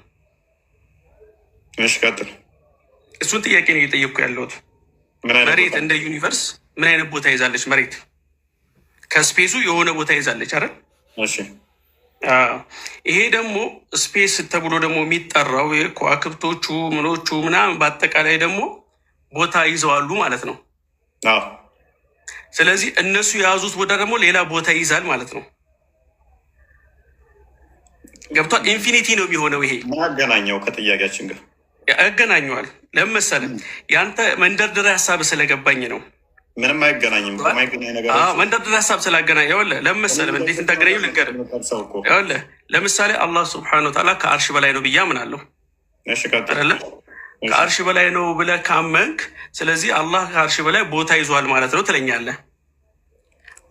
እሱን ጥያቄ ነው እየጠየቅኩ ያለሁት። መሬት እንደ ዩኒቨርስ ምን አይነት ቦታ ይዛለች? መሬት ከስፔሱ የሆነ ቦታ ይዛለች አይደል? ይሄ ደግሞ ስፔስ ተብሎ ደግሞ የሚጠራው ከዋክብቶቹ ምኖቹ ምናምን በአጠቃላይ ደግሞ ቦታ ይዘዋሉ ማለት ነው። ስለዚህ እነሱ የያዙት ቦታ ደግሞ ሌላ ቦታ ይይዛል ማለት ነው። ገብቷል? ኢንፊኒቲ ነው የሚሆነው። ይሄ ምን አገናኘው ከጥያቄያችን ጋር? ያገናኘዋል። ለምን መሰለህ? ያንተ መንደርደሪያ ሀሳብ ስለገባኝ ነው። ምንም አይገናኝም። ከማይገናኝ ነገር መንደርደሪያ ሀሳብ ስላገናኝ ይኸውልህ፣ ለምን መሰለህ? እንዴት እንዳገናኘው ልንገርህ። ይኸውልህ ለምሳሌ አላህ ሱብሓነሁ ወተዓላ ከአርሽ በላይ ነው ብዬ አምናለሁ አይደለ? ከአርሽ በላይ ነው ብለህ ካመንክ፣ ስለዚህ አላህ ከአርሽ በላይ ቦታ ይዟል ማለት ነው ትለኛለህ።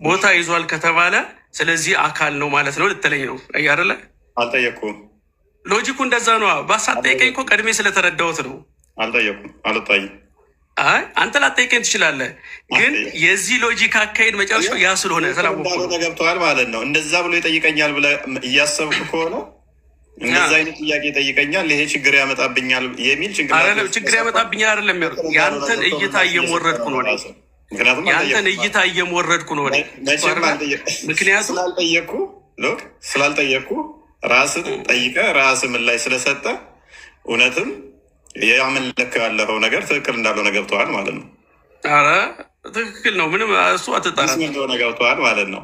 ቦታ ይዟል ከተባለ ስለዚህ አካል ነው ማለት ነው ልትለኝ ነው አይደለ? አልጠየኩም። ሎጂኩ እንደዛ ነው። ባሳጠይቀኝ እኮ ቀድሜ ስለተረዳሁት ነው። አልጠየኩም። አልጠይም። አይ አንተ ላጠይቀኝ ትችላለህ፣ ግን የዚህ ሎጂክ አካሄድ መጨረሻው ያ ስለሆነ ስላወቅሁ ገብተዋል ማለት ነው። እንደዛ ብሎ ይጠይቀኛል ብለህ እያሰብክ ከሆነ እንደዛ አይነት ጥያቄ ይጠይቀኛል፣ ይሄ ችግር ያመጣብኛል የሚል ችግር ያመጣብኛል አይደለም። ያንተን እይታ እየሞረድኩ ነው። ያንተን እይታ እየሞረድኩ ነው። ምክንያቱም ስላልጠየቅኩ ራስህ ጠይቀህ ራስህ ምን ላይ ስለሰጠ እውነትም ያመለክ ያለኸው ነገር ትክክል እንዳልሆነ ገብተዋል ማለት ነው። ኧረ ትክክል ነው። ምንም እሱ አትጣራም እንደሆነ ገብተዋል ማለት ነው።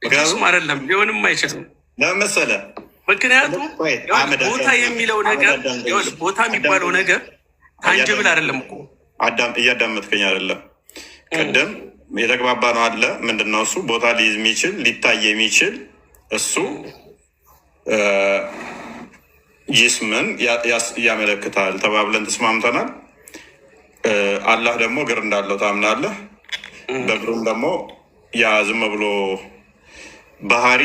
ምክንያቱም አይደለም ሊሆንም አይችልም። ለምን መሰለህ? ምክንያቱም ቦታ የሚለው ነገር ቦታ የሚባለው ነገር ታንጅብል አይደለም እኮ። እያዳመጥከኝ አይደለም? ቅድም የተግባባ ነው አለ። ምንድነው እሱ? ቦታ ሊይዝ የሚችል ሊታይ የሚችል እሱ ጂስምን ያመለክታል ተባብለን ተስማምተናል። አላህ ደግሞ እግር እንዳለው ታምናለህ። በእግሩም ደግሞ ያ ዝም ብሎ ባህሪ